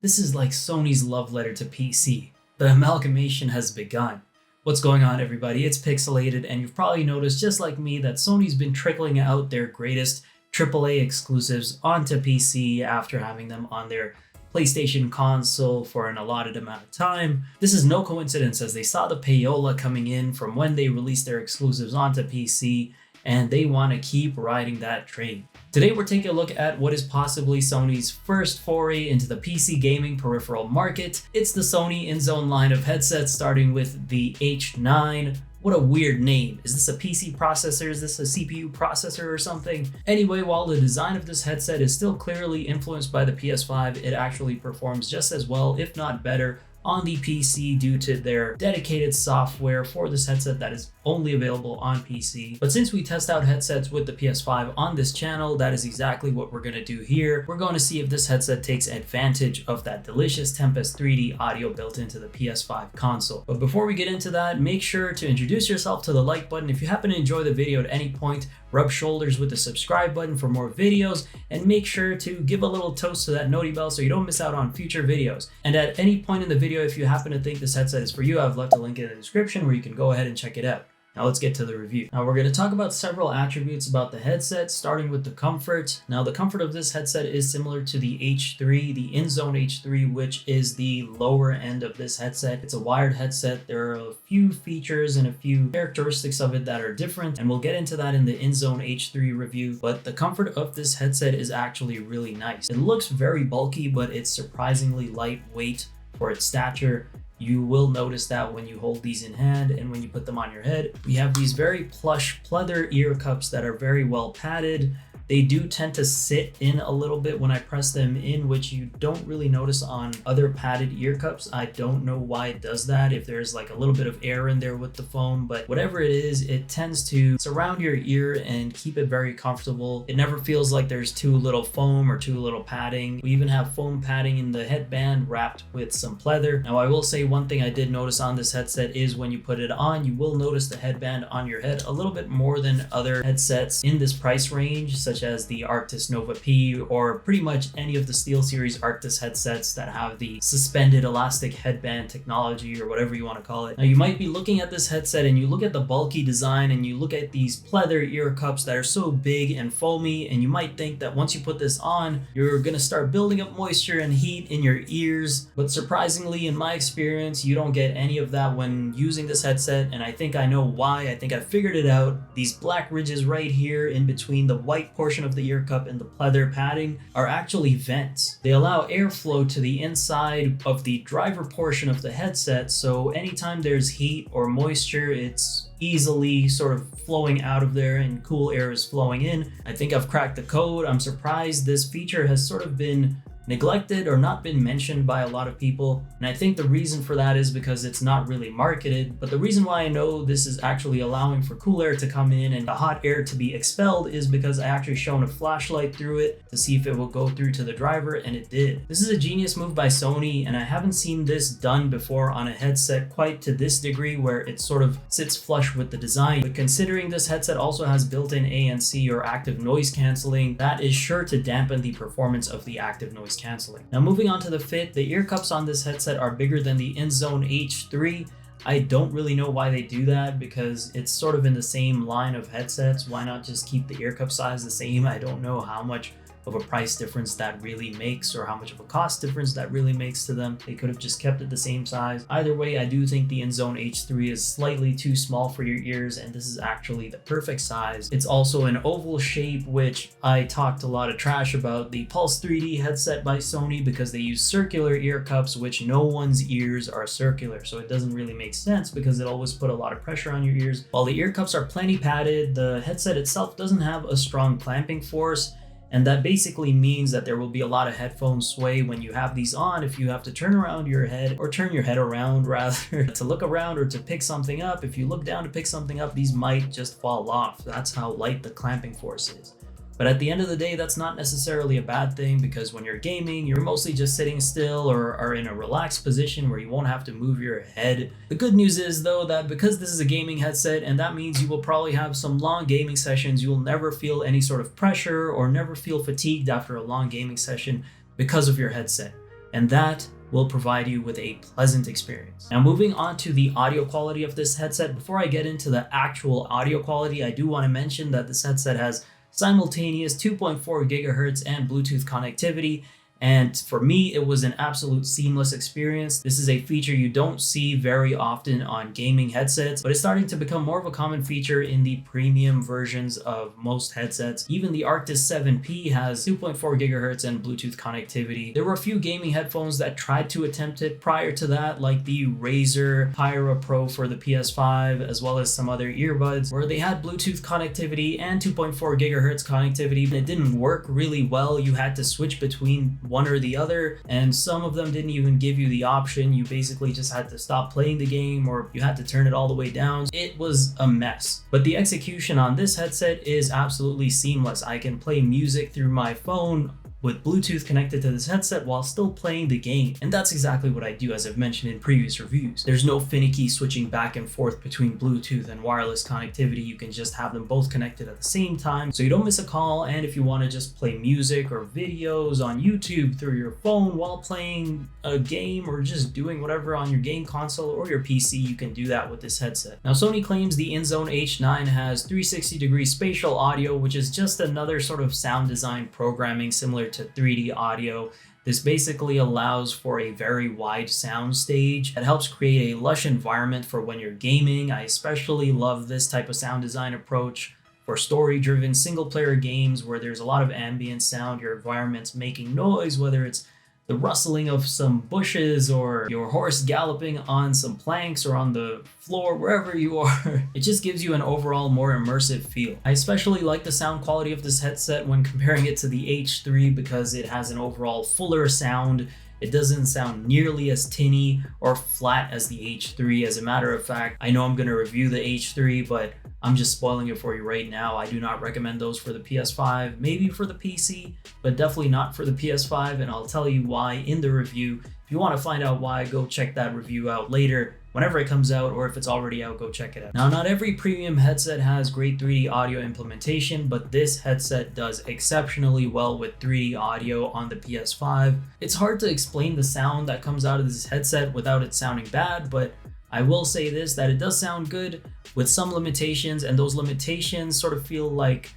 This is like Sony's love letter to PC. The amalgamation has begun. What's going on, everybody? It's Pixelated, and you've probably noticed, just like me, that Sony's been trickling out their greatest AAA exclusives onto PC after having them on their PlayStation console for an allotted amount of time. This is no coincidence, as they saw the payola coming in from when they released their exclusives onto PC, and they want to keep riding that train. Today we're taking a look at what is possibly Sony's first foray into the PC gaming peripheral market. It's the Sony Inzone line of headsets, starting with the H9. What a weird name. Is this a PC processor? Is this a CPU processor or something? Anyway, while the design of this headset is still clearly influenced by the PS5, it actually performs just as well, if not better, on the PC due to their dedicated software for this headset that is only available on PC. But since we test out headsets with the PS5 on this channel, that is exactly what we're going to do here. We're going to see if this headset takes advantage of that delicious Tempest 3D audio built into the PS5 console. But before we get into that, make sure to introduce yourself to the like button. If you happen to enjoy the video at any point, rub shoulders with the subscribe button for more videos, and make sure to give a little toast to that noti bell so you don't miss out on future videos. And at any point in the video, if you happen to think this headset is for you, I've left a link in the description where you can go ahead and check it out. Now let's get to the review. Now we're going to talk about several attributes about the headset, starting with the comfort. Now the comfort of this headset is similar to the H3, the Inzone H3, which is the lower end of this headset. It's a wired headset. There are a few features and a few characteristics of it that are different, and we'll get into that in the Inzone H3 review. But the comfort of this headset is actually really nice. It looks very bulky, but it's surprisingly lightweight for its stature. You will notice that when you hold these in hand and when you put them on your head. We have these very plush pleather ear cups that are very well padded. They do tend to sit in a little bit when I press them in, which you don't really notice on other padded ear cups. I don't know why it does that, if there's like a little bit of air in there with the foam, but whatever it is, it tends to surround your ear and keep it very comfortable. It never feels like there's too little foam or too little padding. We even have foam padding in the headband wrapped with some pleather. Now I will say one thing I did notice on this headset is when you put it on, you will notice the headband on your head a little bit more than other headsets in this price range, such as the Arctis Nova P, or pretty much any of the SteelSeries Arctis headsets that have the suspended elastic headband technology, or whatever you want to call it. Now you might be looking at this headset and you look at the bulky design and you look at these pleather ear cups that are so big and foamy, and you might think that once you put this on, you're going to start building up moisture and heat in your ears. But surprisingly, in my experience, you don't get any of that when using this headset, and I think I know why. I think I figured it out. These black ridges right here in between the white portion of the ear cup and the pleather padding are actually vents. They allow airflow to the inside of the driver portion of the headset, so anytime there's heat or moisture, it's easily sort of flowing out of there and cool air is flowing in. I think I've cracked the code. I'm surprised this feature has sort of been neglected or not been mentioned by a lot of people, and I think the reason for that is because it's not really marketed. But the reason why I know this is actually allowing for cool air to come in and the hot air to be expelled is because I actually shone a flashlight through it to see if it will go through to the driver, and it did. This is a genius move by Sony, and I haven't seen this done before on a headset quite to this degree, where it sort of sits flush with the design. But considering this headset also has built-in ANC, or active noise canceling, that is sure to dampen the performance of the active noise canceling. Now moving on to the fit, the ear cups on this headset are bigger than the Inzone H3. I don't really know why they do that, because it's sort of in the same line of headsets. Why not just keep the ear cup size the same? I don't know how much of a price difference that really makes, or how much of a cost difference that really makes to them. They could have just kept it the same size. Either way, I do think the Inzone H3 is slightly too small for your ears, and this is actually the perfect size. It's also an oval shape, which I talked a lot of trash about the Pulse 3D headset by Sony, because they use circular ear cups, which no one's ears are circular, so it doesn't really make sense because it always put a lot of pressure on your ears. While the ear cups are plenty padded, the headset itself doesn't have a strong clamping force, and that basically means that there will be a lot of headphone sway when you have these on. If you have to turn around your head, or turn your head around rather, to look around or to pick something up, if you look down to pick something up, these might just fall off. That's how light the clamping force is. But at the end of the day, that's not necessarily a bad thing, because when you're gaming, you're mostly just sitting still or are in a relaxed position where you won't have to move your head. The good news is, though, that because this is a gaming headset, and that means you will probably have some long gaming sessions, you will never feel any sort of pressure or never feel fatigued after a long gaming session because of your headset. and that will provide you with a pleasant experience. Now, moving on to the audio quality of this headset, before I get into the actual audio quality, I do want to mention that this headset has simultaneous 2.4 gigahertz and Bluetooth connectivity. And for me, it was an absolute seamless experience. This is a feature you don't see very often on gaming headsets, but it's starting to become more of a common feature in the premium versions of most headsets. Even the Arctis 7P has 2.4 gigahertz and Bluetooth connectivity. There were a few gaming headphones that tried to attempt it prior to that, like the Razer Pyra Pro for the PS5, as well as some other earbuds, where they had Bluetooth connectivity and 2.4 gigahertz connectivity, but it didn't work really well. You had to switch between one or the other, and some of them didn't even give you the option. You basically just had to stop playing the game, or you had to turn it all the way down. It was a mess, but the execution on this headset is absolutely seamless. I can play music through my phone with Bluetooth connected to this headset while still playing the game. And that's exactly what I do, as I've mentioned in previous reviews. There's no finicky switching back and forth between Bluetooth and wireless connectivity. You can just have them both connected at the same time, so you don't miss a call. And if you want to just play music or videos on YouTube through your phone while playing a game, or just doing whatever on your game console or your PC, you can do that with this headset. Now, Sony claims the Inzone H9 has 360-degree spatial audio, which is just another sort of sound design programming similar to 3D audio. This basically allows for a very wide sound stage that helps create a lush environment for when you're gaming. I especially love this type of sound design approach for story-driven single-player games where there's a lot of ambient sound, your environment's making noise, whether it's the rustling of some bushes or your horse galloping on some planks or on the floor, wherever you are. It just gives you an overall more immersive feel. I especially like the sound quality of this headset when comparing it to the H3 because it has an overall fuller sound. It doesn't sound nearly as tinny or flat as the H3. As a matter of fact, I know I'm going to review the H3, but I'm just spoiling it for you right now. I do not recommend those for the PS5, maybe for the PC, but definitely not for the PS5, and I'll tell you why in the review. If you want to find out why, go check that review out later. Whenever it comes out, or if it's already out, go check it out. Now, not every premium headset has great 3D audio implementation, but this headset does exceptionally well with 3D audio on the PS5. It's hard to explain the sound that comes out of this headset without it sounding bad, but I will say this, that it does sound good with some limitations, and those limitations sort of feel like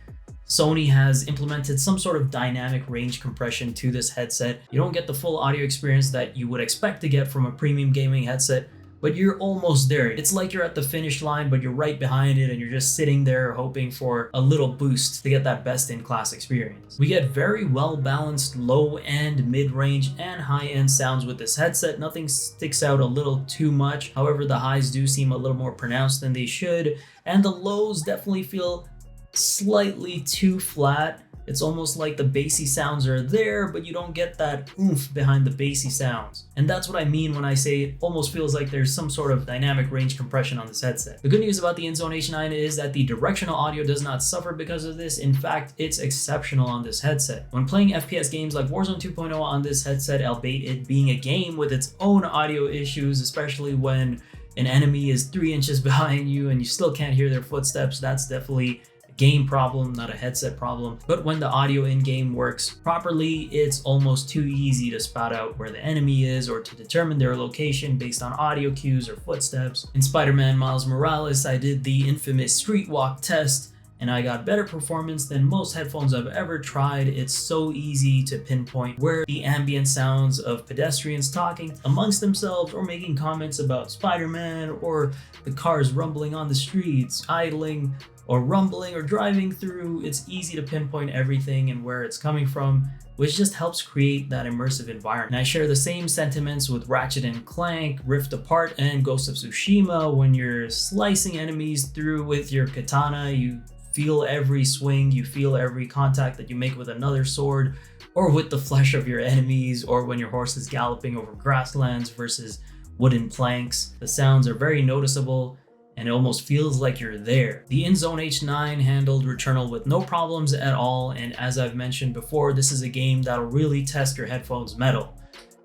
Sony has implemented some sort of dynamic range compression to this headset. You don't get the full audio experience that you would expect to get from a premium gaming headset, but you're almost there. It's like you're at the finish line, but you're right behind it and you're just sitting there hoping for a little boost to get that best-in-class experience. We get very well-balanced low-end, mid-range, and high-end sounds with this headset. Nothing sticks out a little too much. However, the highs do seem a little more pronounced than they should, and the lows definitely feel slightly too flat. It's almost like the bassy sounds are there, but you don't get that oomph behind the bassy sounds. And that's what I mean when I say it almost feels like there's some sort of dynamic range compression on this headset. The good news about the Inzone H9 is that the directional audio does not suffer because of this. In fact, it's exceptional on this headset. When playing FPS games like Warzone 2.0 on this headset, albeit it being a game with its own audio issues, especially when an enemy is 3 inches behind you and you still can't hear their footsteps, that's definitely game problem, not a headset problem. But when the audio in-game works properly, it's almost too easy to spot out where the enemy is or to determine their location based on audio cues or footsteps. In Spider-Man Miles Morales, I did the infamous street walk test, and I got better performance than most headphones I've ever tried. It's so easy to pinpoint where the ambient sounds of pedestrians talking amongst themselves or making comments about Spider-Man, or the cars rumbling on the streets, idling, or rumbling or driving through. It's easy to pinpoint everything and where it's coming from, which just helps create that immersive environment. And I share the same sentiments with Ratchet & Clank, Rift Apart, and Ghost of Tsushima. When you're slicing enemies through with your katana, you feel every swing, you feel every contact that you make with another sword, or with the flesh of your enemies, or when your horse is galloping over grasslands versus wooden planks. The sounds are very noticeable, and it almost feels like you're there. The Inzone H9 handled Returnal with no problems at all, and as I've mentioned before, this is a game that'll really test your headphones' metal.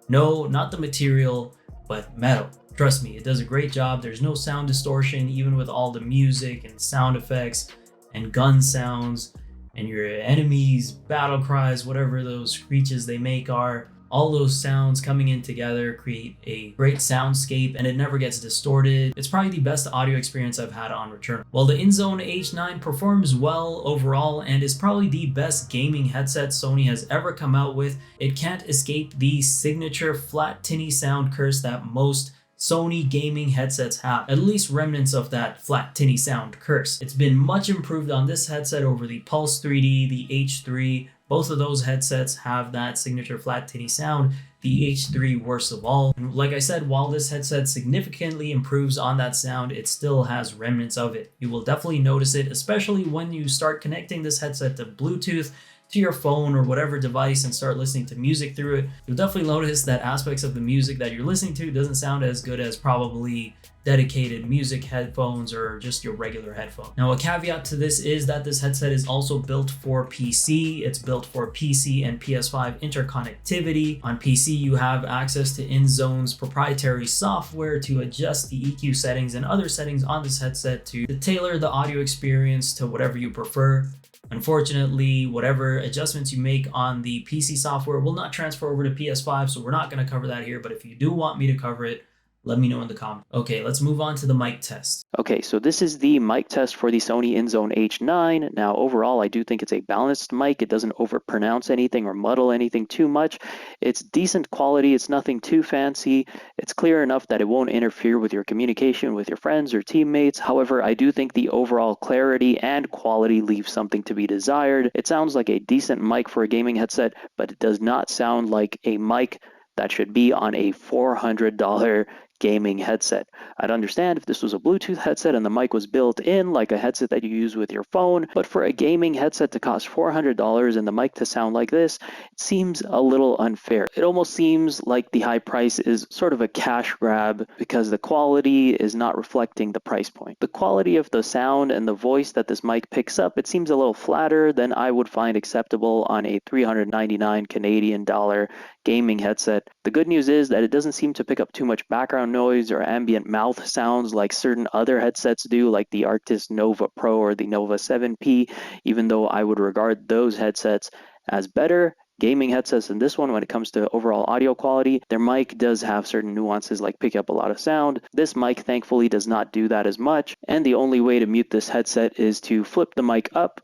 No, not the material, but metal. Trust me, it does a great job. There's no sound distortion, even with all the music and sound effects and gun sounds and your enemies' battle cries, whatever those screeches they make are. All those sounds coming in together create a great soundscape, and it never gets distorted. It's probably the best audio experience I've had on return. While the Inzone H9 performs well overall and is probably the best gaming headset Sony has ever come out with, it can't escape the signature flat tinny sound curse that most Sony gaming headsets have, at least remnants of that flat tinny sound curse. It's been much improved on this headset over the Pulse 3D, the H3. Both of those headsets have that signature flat tinny sound, the H3 worst of all. And like I said, while this headset significantly improves on that sound, it still has remnants of it. You will definitely notice it, especially when you start connecting this headset to Bluetooth, to your phone or whatever device, and start listening to music through it. You'll definitely notice that aspects of the music that you're listening to doesn't sound as good as probably dedicated music headphones or just your regular headphone. Now, a caveat to this is that this headset is also built for PC. It's built for PC and PS5 interconnectivity. On PC, you have access to Inzone's proprietary software to adjust the EQ settings and other settings on this headset to tailor the audio experience to whatever you prefer. Unfortunately, whatever adjustments you make on the PC software will not transfer over to PS5, so we're not going to cover that here, but if you do want me to cover it, let me know in the comments. Okay, let's move on to the mic test. Okay, so this is the mic test for the Sony Inzone H9. Now, overall, I do think it's a balanced mic. It doesn't overpronounce anything or muddle anything too much. It's decent quality. It's nothing too fancy. It's clear enough that it won't interfere with your communication with your friends or teammates. However, I do think the overall clarity and quality leave something to be desired. It sounds like a decent mic for a gaming headset, but it does not sound like a mic that should be on a $400 gaming headset. I'd understand if this was a Bluetooth headset and the mic was built in like a headset that you use with your phone, but for a gaming headset to cost $400 and the mic to sound like this, it seems a little unfair. It almost seems like the high price is sort of a cash grab because the quality is not reflecting the price point. The quality of the sound and the voice that this mic picks up, it seems a little flatter than I would find acceptable on a $399 Canadian dollar gaming headset. The good news is that it doesn't seem to pick up too much background noise or ambient mouth sounds like certain other headsets do, like the Arctis Nova Pro or the Nova 7P, even though I would regard those headsets as better gaming headsets than this one when it comes to overall audio quality. Their mic does have certain nuances like pick up a lot of sound. This mic thankfully does not do that as much, and the only way to mute this headset is to flip the mic up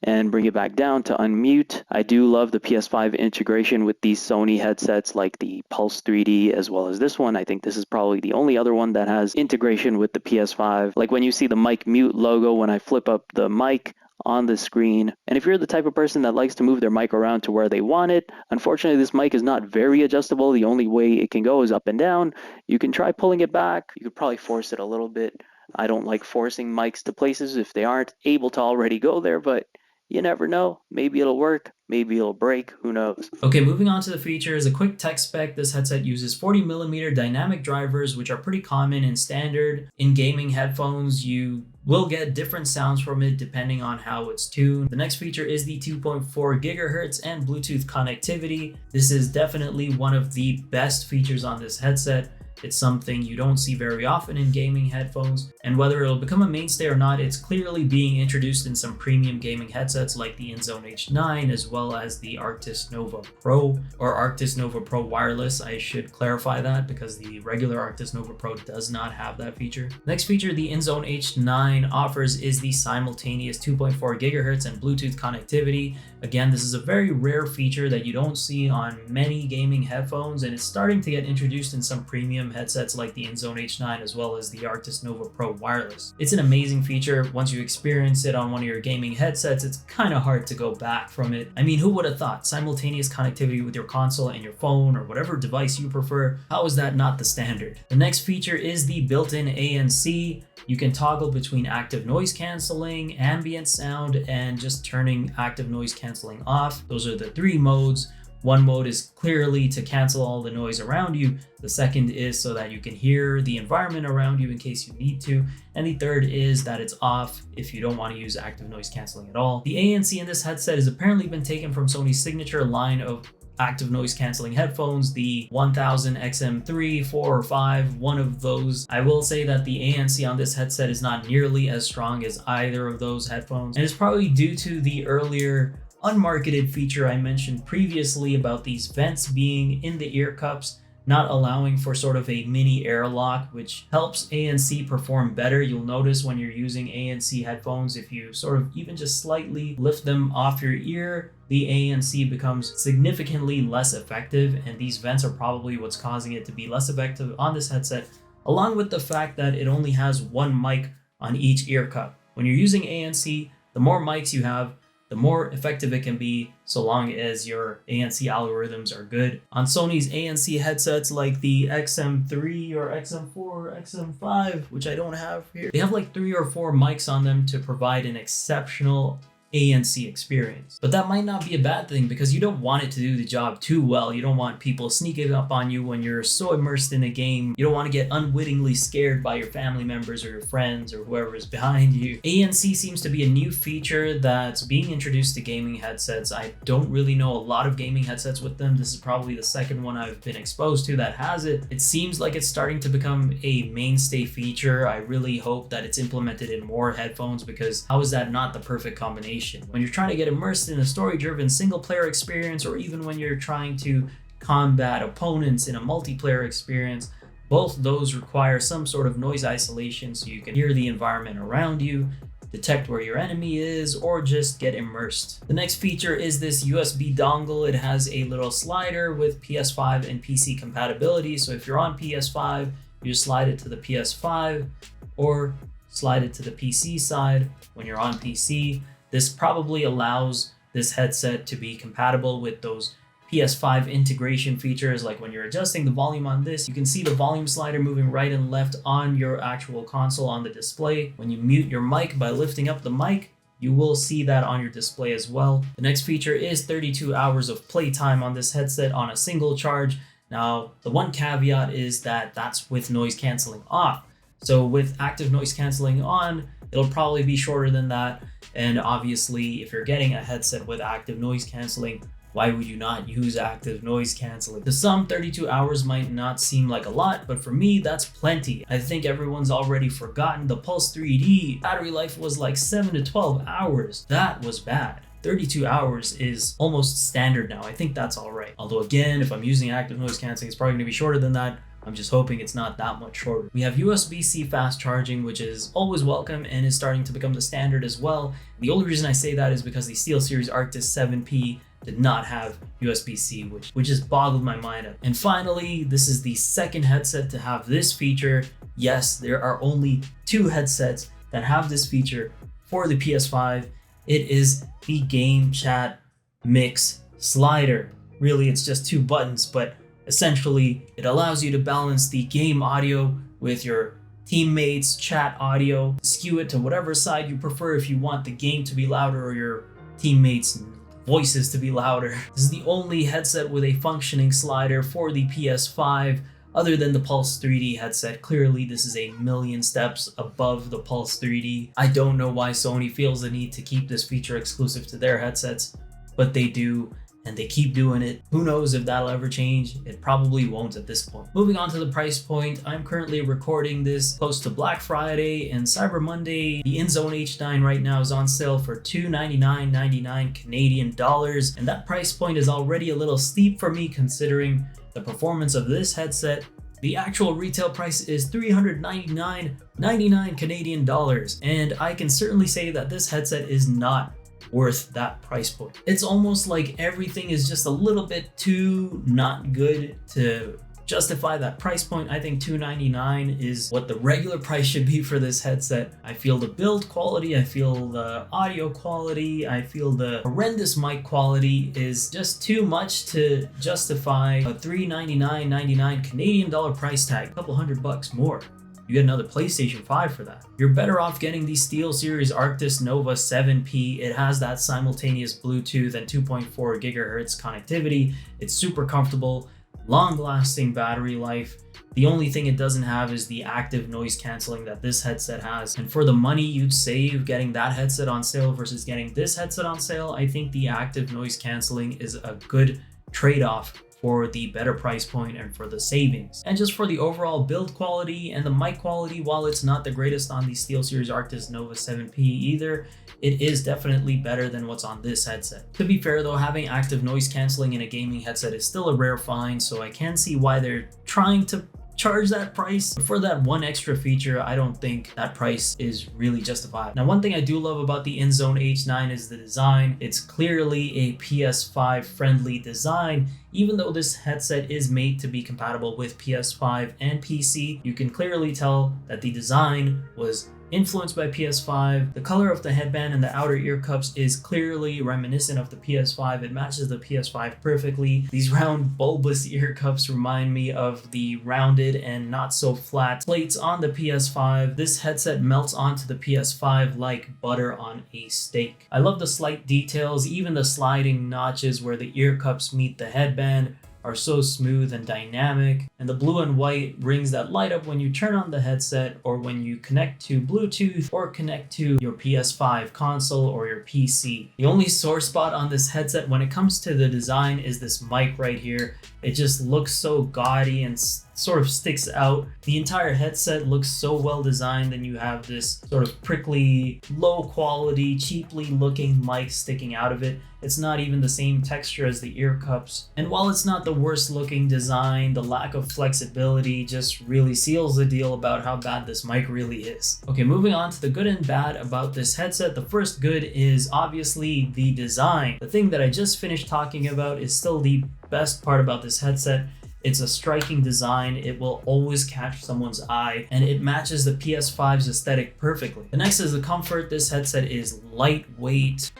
and bring it back down to unmute. I do love the PS5 integration with these Sony headsets like the Pulse 3D as well as this one. I think this is probably the only other one that has integration with the PS5. Like when you see the mic mute logo when I flip up the mic on the screen. And if you're the type of person that likes to move their mic around to where they want it, unfortunately this mic is not very adjustable. The only way it can go is up and down. You can try pulling it back. You could probably force it a little bit. I don't like forcing mics to places if they aren't able to already go there, but you never know. Maybe it'll work. Maybe it'll break. Who knows? Okay, moving on to the features. A quick tech spec. This headset uses 40mm dynamic drivers, which are pretty common and standard in gaming headphones. You will get different sounds from it depending on how it's tuned. The next feature is the 2.4 GHz and Bluetooth connectivity. This is definitely one of the best features on this headset. It's something you don't see very often in gaming headphones, and whether it'll become a mainstay or not, it's clearly being introduced in some premium gaming headsets like the Inzone H9 as well as the Arctis Nova Pro, or Arctis Nova Pro Wireless. I should clarify that because the regular Arctis Nova Pro does not have that feature. Next feature the Inzone H9 offers is the simultaneous 2.4 GHz and Bluetooth connectivity. Again, this is a very rare feature that you don't see on many gaming headphones, and it's starting to get introduced in some premium headsets like the Inzone H9 as well as the Arctis Nova Pro Wireless. It's an amazing feature. Once you experience it on one of your gaming headsets, it's kind of hard to go back from it. I mean, who would have thought simultaneous connectivity with your console and your phone or whatever device you prefer? How is that not the standard? The next feature is the built-in ANC. You can toggle between active noise canceling, ambient sound, and just turning active noise canceling off. Those are the three modes. One mode is clearly to cancel all the noise around you. The second is so that you can hear the environment around you in case you need to. And the third is that it's off if you don't want to use active noise canceling at all. The ANC in this headset has apparently been taken from Sony's signature line of active noise canceling headphones, the 1000 XM3, 4 or 5, one of those. I will say that the ANC on this headset is not nearly as strong as either of those headphones, and it's probably due to the earlier unmarketed feature I mentioned previously about these vents being in the ear cups, not allowing for sort of a mini airlock, which helps ANC perform better. You'll notice when you're using ANC headphones, if you sort of even just slightly lift them off your ear, the ANC becomes significantly less effective, and these vents are probably what's causing it to be less effective on this headset, along with the fact that it only has one mic on each ear cup. When you're using ANC, the more mics you have, the more effective it can be, so long as your ANC algorithms are good. On Sony's ANC headsets like the XM3 or XM4 or XM5, which I don't have here, they have like 3 or 4 mics on them to provide an exceptional ANC experience. But that might not be a bad thing, because you don't want it to do the job too well. You don't want people sneaking up on you when you're so immersed in a game. You don't want to get unwittingly scared by your family members or your friends or whoever is behind you. ANC seems to be a new feature that's being introduced to gaming headsets. I don't really know a lot of gaming headsets with them. This is probably the second one I've been exposed to that has it. It seems like it's starting to become a mainstay feature. I really hope that it's implemented in more headphones, because how is that not the perfect combination? When you're trying to get immersed in a story-driven single-player experience, or even when you're trying to combat opponents in a multiplayer experience, both those require some sort of noise isolation so you can hear the environment around you, detect where your enemy is, or just get immersed. The next feature is this USB dongle. It has a little slider with PS5 and PC compatibility. So if you're on PS5, you just slide it to the PS5 or slide it to the PC side when you're on PC. This probably allows this headset to be compatible with those PS5 integration features, like when you're adjusting the volume on this, you can see the volume slider moving right and left on your actual console on the display. When you mute your mic by lifting up the mic, you will see that on your display as well. The next feature is 32 hours of playtime on this headset on a single charge. Now, the one caveat is that that's with noise canceling off. So with active noise canceling on, it'll probably be shorter than that. And obviously, if you're getting a headset with active noise canceling, why would you not use active noise canceling? To some, 32 hours might not seem like a lot, but for me, that's plenty. I think everyone's already forgotten the Pulse 3D battery life was like 7 to 12 hours. That was bad. 32 hours is almost standard now. I think that's all right. Although again, if I'm using active noise canceling, it's probably gonna be shorter than that. I'm just hoping it's not that much shorter. We have USB-C fast charging, which is always welcome and is starting to become the standard as well. The only reason I say that is because the SteelSeries Arctis 7P did not have USB-C, which just boggled my mind. And finally, this is the second headset to have this feature. Yes, there are only 2 headsets that have this feature for the PS5. It is the Game Chat Mix slider. Really, it's just 2 buttons, but essentially, it allows you to balance the game audio with your teammates' chat audio, skew it to whatever side you prefer if you want the game to be louder or your teammates' voices to be louder. This is the only headset with a functioning slider for the PS5 other than the Pulse 3D headset. Clearly, this is a million steps above the Pulse 3D. I don't know why Sony feels the need to keep this feature exclusive to their headsets, but they do. And they keep doing it. Who knows if that'll ever change? It probably won't at this point. Moving on to the price point, I'm currently recording this close to Black Friday and Cyber Monday. The Inzone H9 right now is on sale for $299.99 Canadian dollars, and that price point is already a little steep for me considering the performance of this headset. The actual retail price is $399.99 Canadian dollars, and I can certainly say that this headset is not worth that price point. It's almost like everything is just a little bit too not good to justify that price point. I think $299 is what the regular price should be for this headset. I feel the build quality, I feel the audio quality, I feel the horrendous mic quality is just too much to justify a $399.99 Canadian dollar price tag, a couple $100 more. You get another PlayStation 5 for that. You're better off getting the SteelSeries Arctis Nova 7P. It has that simultaneous Bluetooth and 2.4 gigahertz connectivity. It's super comfortable, long-lasting battery life. The only thing it doesn't have is the active noise canceling that this headset has. And for the money you'd save getting that headset on sale versus getting this headset on sale, I think the active noise canceling is a good trade-off for the better price point and for the savings. And just for the overall build quality and the mic quality, while it's not the greatest on the SteelSeries Arctis Nova 7P either, it is definitely better than what's on this headset. To be fair though, having active noise cancelling in a gaming headset is still a rare find, so I can see why they're trying to charge that price. But for that one extra feature, I don't think that price is really justified. Now, one thing I do love about the Inzone H9 is the design. It's clearly a PS5 friendly design. Even though this headset is made to be compatible with PS5 and PC, you can clearly tell that the design was influenced by PS5. The color of the headband and the outer ear cups is clearly reminiscent of the PS5. It matches the PS5 perfectly. These round bulbous ear cups remind me of the rounded and not so flat plates on the PS5. This headset melts onto the PS5 like butter on a steak. I love the slight details, even the sliding notches where the ear cups meet the headband are so smooth and dynamic, and the blue and white rings that light up when you turn on the headset or when you connect to Bluetooth or connect to your PS5 console or your PC. The only sore spot on this headset when it comes to the design is this mic right here. It just looks so gaudy and sort of sticks out. The entire headset looks so well designed, and you have this sort of prickly, low quality, cheaply looking mic sticking out of it. It's not even the same texture as the ear cups. And while it's not the worst looking design, the lack of flexibility just really seals the deal about how bad this mic really is. Okay, moving on to the good and bad about this headset. The first good is obviously the design. The thing that I just finished talking about is still the best part about this headset. It's a striking design, it will always catch someone's eye, and it matches the PS5's aesthetic perfectly. The next is the comfort. This headset is lightweight.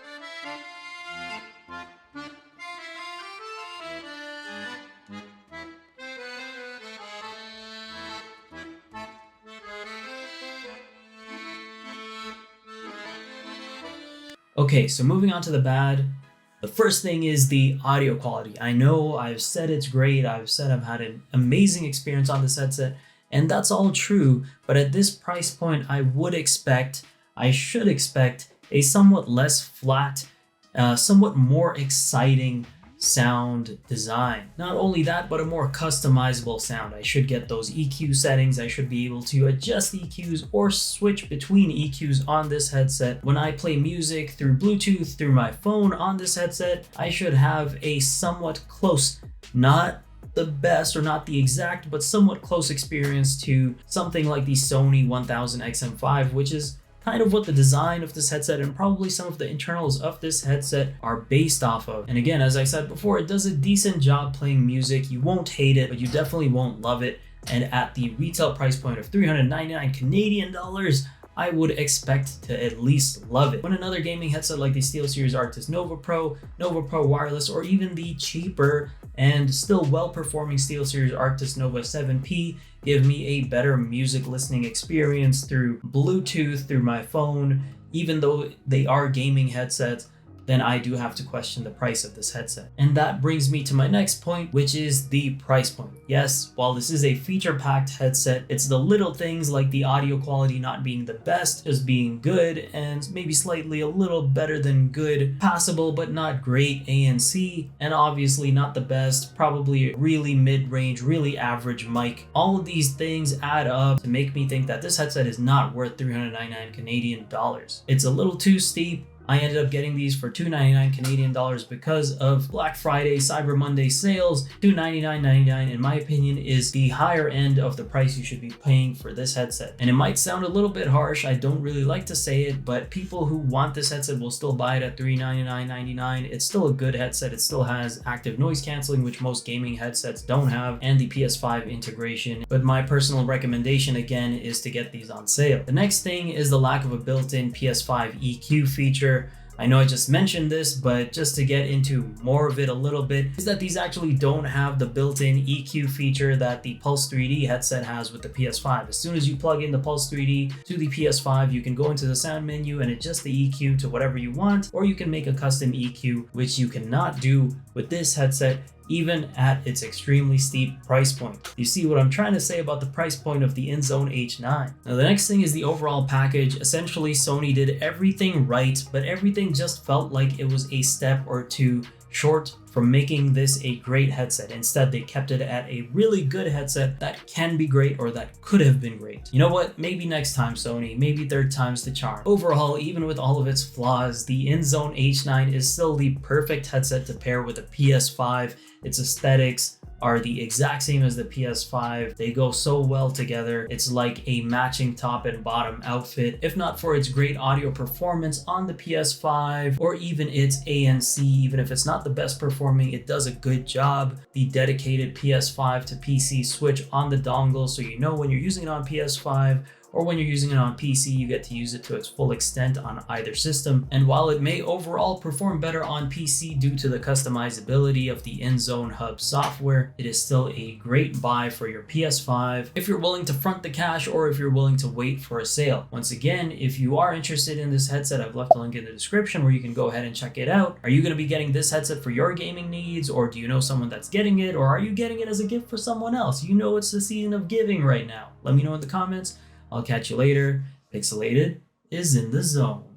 Okay, so moving on to the bad. The first thing is the audio quality. I know I've said it's great, I've said I've had an amazing experience on this headset, and that's all true, but at this price point, I should expect a somewhat less flat, somewhat more exciting sound design. Not only that, but a more customizable sound. I should get those EQ settings. I should be able to adjust EQs or switch between EQs on this headset. When I play music through Bluetooth, through my phone on this headset, I should have a somewhat close, not the best or not the exact, but somewhat close experience to something like the Sony 1000XM5, which is kind of what the design of this headset and probably some of the internals of this headset are based off of. And again, as I said before, it does a decent job playing music. You won't hate it, but you definitely won't love it. And at the retail price point of 399 Canadian dollars, I would expect to at least love it. When another gaming headset like the SteelSeries Arctis Nova Pro Wireless, or even the cheaper and still well-performing SteelSeries Arctis Nova 7P give me a better music listening experience through Bluetooth, through my phone, even though they are gaming headsets, then I do have to question the price of this headset. And that brings me to my next point, which is the price point. Yes, while this is a feature-packed headset, it's the little things like the audio quality not being the best, just being good, and maybe slightly a little better than good, passable but not great ANC, and obviously not the best, probably really mid-range, really average mic. All of these things add up to make me think that this headset is not worth 399 Canadian dollars. It's a little too steep. I ended up getting these for $299 Canadian dollars because of Black Friday, Cyber Monday sales. $299.99, in my opinion, is the higher end of the price you should be paying for this headset. And it might sound a little bit harsh, I don't really like to say it, but people who want this headset will still buy it at $399.99. It's still a good headset. It still has active noise cancelling, which most gaming headsets don't have, and the PS5 integration. But my personal recommendation, again, is to get these on sale. The next thing is the lack of a built-in PS5 EQ feature. I know I just mentioned this, but just to get into more of it a little bit, is that these actually don't have the built-in EQ feature that the Pulse 3D headset has with the PS5. As soon as you plug in the Pulse 3D to the PS5, you can go into the sound menu and adjust the EQ to whatever you want, or you can make a custom EQ, which you cannot do with this headset, even at its extremely steep price point. You see what I'm trying to say about the price point of the Inzone H9. Now the next thing is the overall package. Essentially, Sony did everything right, but everything just felt like it was a step or two short from making this a great headset. Instead, they kept it at a really good headset that can be great or that could have been great. You know what? Maybe next time, Sony. Maybe third time's the charm. Overall, even with all of its flaws, the Inzone H9 is still the perfect headset to pair with a PS5. Its aesthetics are the exact same as the PS5. They go so well together. It's like a matching top and bottom outfit. If not for its great audio performance on the PS5 or even its ANC, even if it's not the best performing, it does a good job. The dedicated PS5 to PC switch on the dongle, so you know when you're using it on PS5 or when you're using it on PC, you get to use it to its full extent on either system. And while it may overall perform better on PC due to the customizability of the Inzone Hub software, it is still a great buy for your PS5 if you're willing to front the cash or if you're willing to wait for a sale. Once again, if you are interested in this headset, I've left a link in the description where you can go ahead and check it out. Are you going to be getting this headset for your gaming needs, or do you know someone that's getting it, or are you getting it as a gift for someone else? You know it's the season of giving right now. Let me know in the comments. I'll catch you later. Pixelated is in the zone.